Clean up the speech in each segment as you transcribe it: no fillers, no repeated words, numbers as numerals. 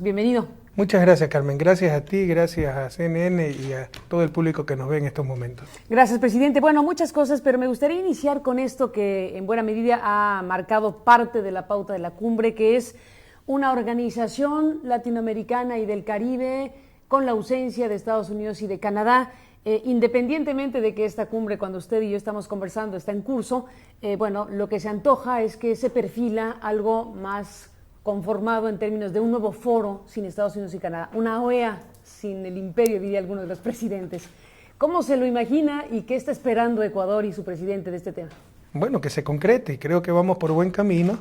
Bienvenido. Muchas gracias, Carmen. Gracias a ti, gracias a CNN y a todo el público que nos ve en estos momentos. Gracias, presidente. Bueno, muchas cosas, pero me gustaría iniciar con esto que en buena medida ha marcado parte de la pauta de la cumbre, que es una organización latinoamericana y del Caribe con la ausencia de Estados Unidos y de Canadá. Independientemente de que esta cumbre, cuando usted y yo estamos conversando, está en curso, bueno, lo que se antoja es que se perfila algo más conformado en términos de un nuevo foro sin Estados Unidos y Canadá, una OEA sin el imperio, diría alguno de los presidentes. ¿Cómo se lo imagina y qué está esperando Ecuador y su presidente de este tema? Bueno, que se concrete y creo que vamos por buen camino.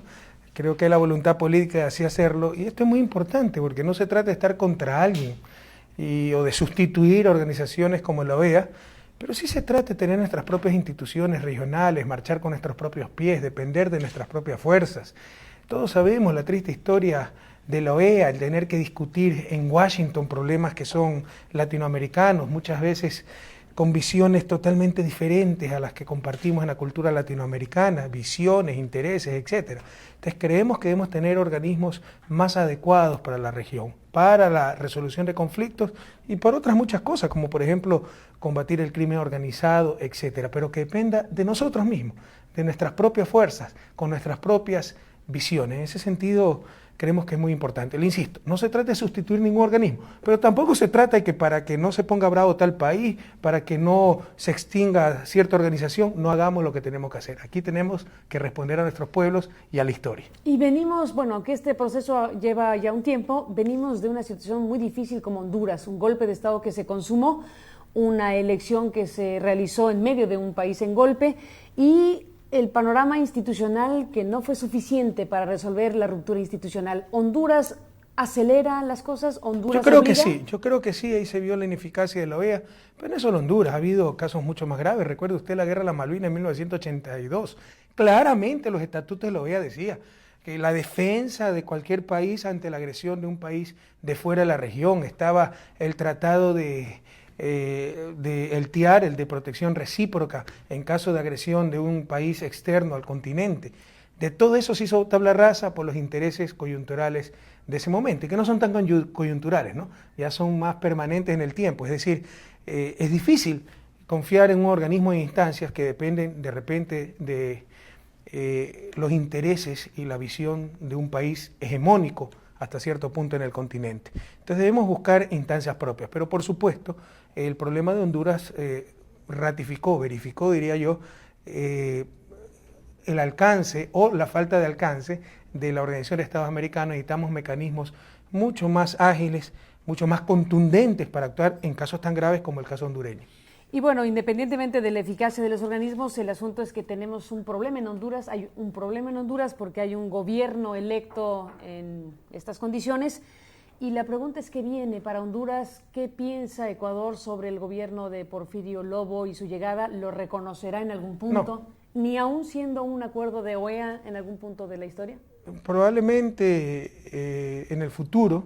Creo que hay la voluntad política de así hacerlo y esto es muy importante porque no se trata de estar contra alguien o de sustituir organizaciones como la OEA, pero sí se trata de tener nuestras propias instituciones regionales, marchar con nuestros propios pies, depender de nuestras propias fuerzas. Todos sabemos la triste historia de la OEA, el tener que discutir en Washington problemas que son latinoamericanos, muchas veces con visiones totalmente diferentes a las que compartimos en la cultura latinoamericana, visiones, intereses, etc. Entonces creemos que debemos tener organismos más adecuados para la región, para la resolución de conflictos y por otras muchas cosas, como por ejemplo combatir el crimen organizado, etc. Pero que dependa de nosotros mismos, de nuestras propias fuerzas, con nuestras propias visiones. En ese sentido, creemos que es muy importante. Le insisto, no se trata de sustituir ningún organismo, pero tampoco se trata de que para que no se ponga bravo tal país, para que no se extinga cierta organización, no hagamos lo que tenemos que hacer. Aquí tenemos que responder a nuestros pueblos y a la historia. Y venimos, bueno, que este proceso lleva ya un tiempo, venimos de una situación muy difícil como Honduras, un golpe de Estado que se consumó, una elección que se realizó en medio de un país en golpe y el panorama institucional que no fue suficiente para resolver la ruptura institucional. ¿Honduras acelera las cosas? ¿Honduras Yo creo que sí, ahí se vio la ineficacia de la OEA, pero no es solo Honduras, ha habido casos mucho más graves. Recuerde usted la guerra de las Malvinas en 1982. Claramente los estatutos de la OEA decían que la defensa de cualquier país ante la agresión de un país de fuera de la región, estaba el tratado de el TIAR, el de protección recíproca en caso de agresión de un país externo al continente. De todo eso se hizo tabla rasa por los intereses coyunturales de ese momento, y que no son tan coyunturales, ¿no? Ya son más permanentes en el tiempo. Es decir, es difícil confiar en un organismo de instancias que dependen de repente de los intereses y la visión de un país hegemónico hasta cierto punto en el continente. Entonces debemos buscar instancias propias, pero por supuesto el problema de Honduras verificó, diría yo, el alcance o la falta de alcance de la Organización de Estados Americanos. Necesitamos mecanismos mucho más ágiles, mucho más contundentes para actuar en casos tan graves como el caso hondureño. Y bueno, independientemente de la eficacia de los organismos, el asunto es que tenemos un problema en Honduras. Hay un problema en Honduras porque hay un gobierno electo en estas condiciones. Y la pregunta es qué viene para Honduras, qué piensa Ecuador sobre el gobierno de Porfirio Lobo y su llegada. ¿Lo reconocerá en algún punto? No. ¿Ni aún siendo un acuerdo de OEA en algún punto de la historia? Probablemente en el futuro,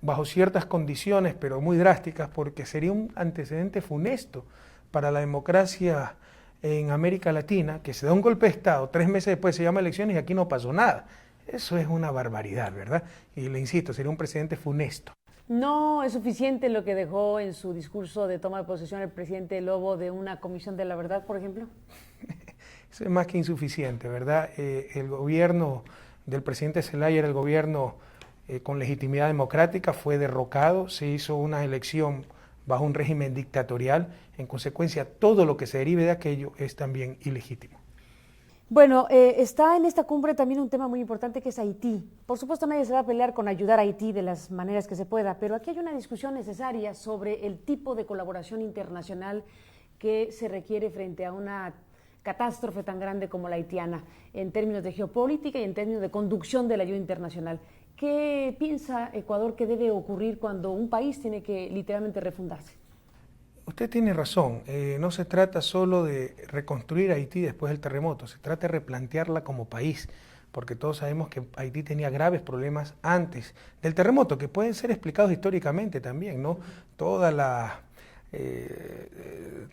bajo ciertas condiciones, pero muy drásticas, porque sería un antecedente funesto para la democracia en América Latina, que se da un golpe de Estado, 3 meses después se llama elecciones y aquí no pasó nada. Eso es una barbaridad, ¿verdad? Y le insisto, sería un presidente funesto. ¿No es suficiente lo que dejó en su discurso de toma de posesión el presidente Lobo de una comisión de la verdad, por ejemplo? Eso es más que insuficiente, ¿verdad? El gobierno del presidente Zelaya era el gobierno con legitimidad democrática, fue derrocado, se hizo una elección bajo un régimen dictatorial, en consecuencia todo lo que se derive de aquello es también ilegítimo. Bueno, está en esta cumbre también un tema muy importante que es Haití. Por supuesto nadie se va a pelear con ayudar a Haití de las maneras que se pueda, pero aquí hay una discusión necesaria sobre el tipo de colaboración internacional que se requiere frente a una catástrofe tan grande como la haitiana, en términos de geopolítica y en términos de conducción de la ayuda internacional. ¿Qué piensa Ecuador que debe ocurrir cuando un país tiene que literalmente refundarse? Usted tiene razón, no se trata solo de reconstruir Haití después del terremoto, se trata de replantearla como país, porque todos sabemos que Haití tenía graves problemas antes del terremoto, que pueden ser explicados históricamente también, ¿no? Toda la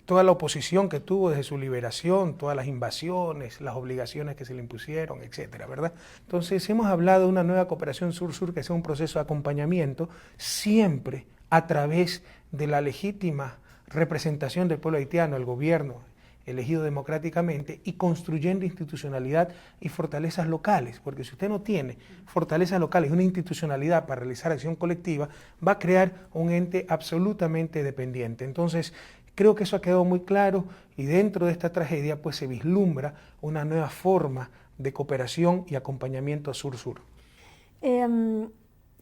toda la oposición que tuvo desde su liberación, todas las invasiones, las obligaciones que se le impusieron, etcétera, ¿verdad? Entonces hemos hablado de una nueva cooperación sur-sur que sea un proceso de acompañamiento siempre a través de la legítima representación del pueblo haitiano, el gobierno elegido democráticamente y construyendo institucionalidad y fortalezas locales, porque si usted no tiene fortalezas locales y una institucionalidad para realizar acción colectiva, va a crear un ente absolutamente dependiente. Entonces, creo que eso ha quedado muy claro y dentro de esta tragedia pues se vislumbra una nueva forma de cooperación y acompañamiento sur-sur.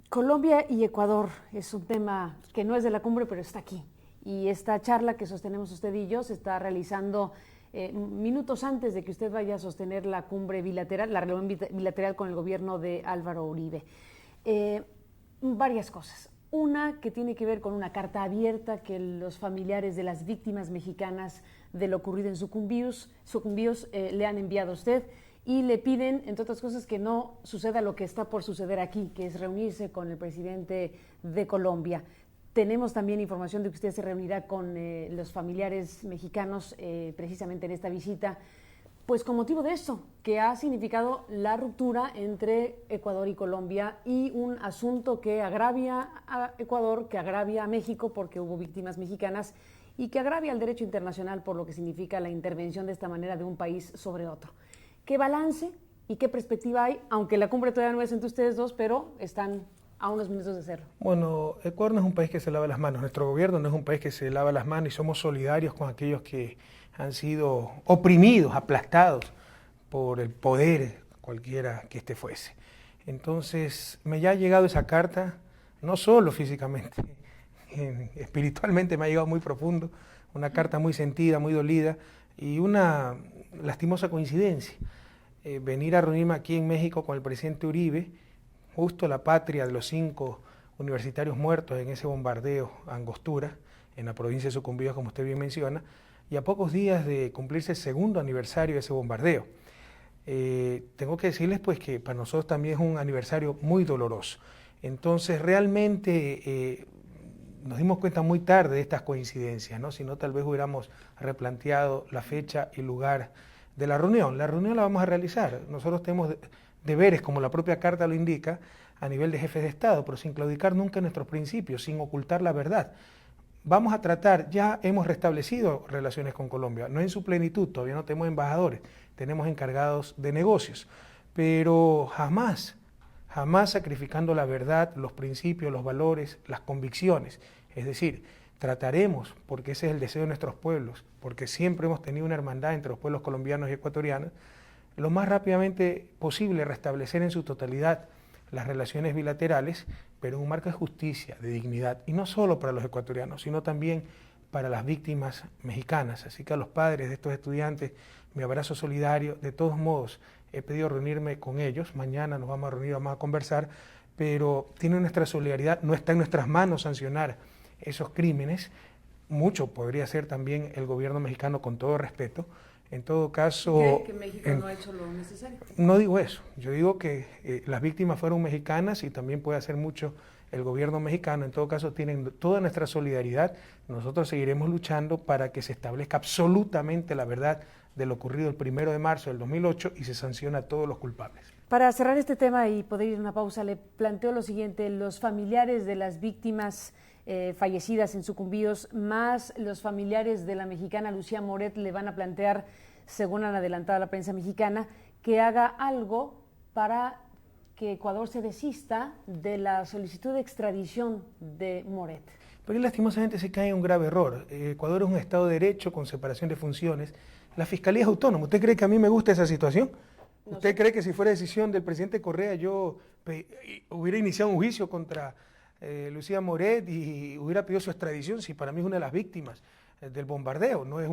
Colombia y Ecuador es un tema que no es de la cumbre, pero está aquí. Y esta charla que sostenemos usted y yo se está realizando minutos antes de que usted vaya a sostener la cumbre bilateral, la reunión bilateral con el gobierno de Álvaro Uribe. Varias cosas. Una que tiene que ver con una carta abierta que los familiares de las víctimas mexicanas de lo ocurrido en Sucumbíos le han enviado a usted y le piden, entre otras cosas, que no suceda lo que está por suceder aquí, que es reunirse con el presidente de Colombia. Tenemos también información de que usted se reunirá con los familiares mexicanos precisamente en esta visita, pues con motivo de esto, que ha significado la ruptura entre Ecuador y Colombia y un asunto que agravia a Ecuador, que agravia a México porque hubo víctimas mexicanas y que agravia al derecho internacional por lo que significa la intervención de esta manera de un país sobre otro. ¿Qué balance y qué perspectiva hay? Aunque la cumbre todavía no es entre ustedes dos, pero están a unos minutos de hacerlo. Bueno, Ecuador no es un país que se lava las manos, nuestro gobierno no es un país que se lava las manos y somos solidarios con aquellos que han sido oprimidos, aplastados por el poder, cualquiera que este fuese. Entonces, me ya ha llegado esa carta, no solo físicamente, espiritualmente me ha llegado muy profundo, una carta muy sentida, muy dolida y una lastimosa coincidencia. Venir a reunirme aquí en México con el presidente Uribe, justo la patria de los 5 universitarios muertos en ese bombardeo a Angostura, en la provincia de Sucumbíos, como usted bien menciona, y a pocos días de cumplirse el segundo aniversario de ese bombardeo. Tengo que decirles pues que para nosotros también es un aniversario muy doloroso. Entonces realmente nos dimos cuenta muy tarde de estas coincidencias, ¿no? Si no, tal vez hubiéramos replanteado la fecha y lugar de la reunión. La reunión la vamos a realizar. Nosotros tenemos deberes, como la propia carta lo indica, a nivel de jefes de Estado, pero sin claudicar nunca en nuestros principios, sin ocultar la verdad. Vamos a tratar, ya hemos restablecido relaciones con Colombia, no en su plenitud, todavía no tenemos embajadores, tenemos encargados de negocios, pero jamás sacrificando la verdad, los principios, los valores, las convicciones. Es decir, trataremos, porque ese es el deseo de nuestros pueblos, porque siempre hemos tenido una hermandad entre los pueblos colombianos y ecuatorianos, lo más rápidamente posible restablecer en su totalidad las relaciones bilaterales, pero en un marco de justicia, de dignidad, y no solo para los ecuatorianos, sino también para las víctimas mexicanas. Así que a los padres de estos estudiantes, mi abrazo solidario. De todos modos, he pedido reunirme con ellos, mañana nos vamos a reunir, vamos a conversar, pero tiene nuestra solidaridad, no está en nuestras manos sancionar esos crímenes, mucho podría ser también el gobierno mexicano, con todo respeto. En todo caso... ¿Cree que México no ha hecho lo necesario? No digo eso, yo digo que las víctimas fueron mexicanas y también puede hacer mucho el gobierno mexicano. En todo caso, tienen toda nuestra solidaridad. Nosotros seguiremos luchando para que se establezca absolutamente la verdad de lo ocurrido el 1 de marzo del 2008 y se sanciona a todos los culpables. Para cerrar este tema y poder ir a una pausa, le planteo lo siguiente: los familiares de las víctimas fallecidas en Sucumbíos, más los familiares de la mexicana Lucía Moret, le van a plantear, según han adelantado la prensa mexicana, que haga algo para que Ecuador se desista de la solicitud de extradición de Moret. Porque lastimosamente se cae en un grave error. Ecuador es un Estado de Derecho con separación de funciones. La Fiscalía es autónoma. ¿Usted cree que a mí me gusta esa situación? No ¿Usted sé. cree que si fuera decisión del presidente Correa yo hubiera iniciado un juicio contra Lucía Moret y hubiera pedido su extradición? Si para mí es una de las víctimas del bombardeo, no es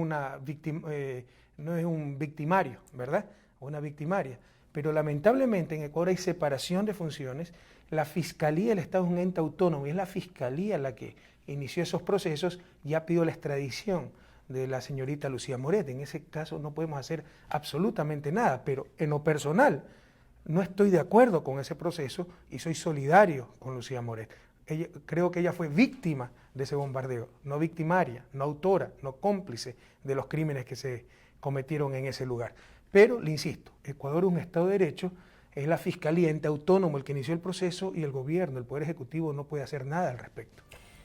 un victimario, ¿verdad? O una victimaria. Pero lamentablemente en Ecuador hay separación de funciones. La Fiscalía del Estado es un ente autónomo y es la Fiscalía la que inició esos procesos y ha pedido la extradición de la señorita Lucía Moret. En ese caso no podemos hacer absolutamente nada, pero en lo personal no estoy de acuerdo con ese proceso y soy solidario con Lucía Moret. creo que ella fue víctima de ese bombardeo, no victimaria, no autora, no cómplice de los crímenes que se cometieron en ese lugar. Pero, le insisto, Ecuador es un Estado de Derecho, es la Fiscalía, ente autónomo el que inició el proceso y el gobierno, el Poder Ejecutivo no puede hacer nada al respecto.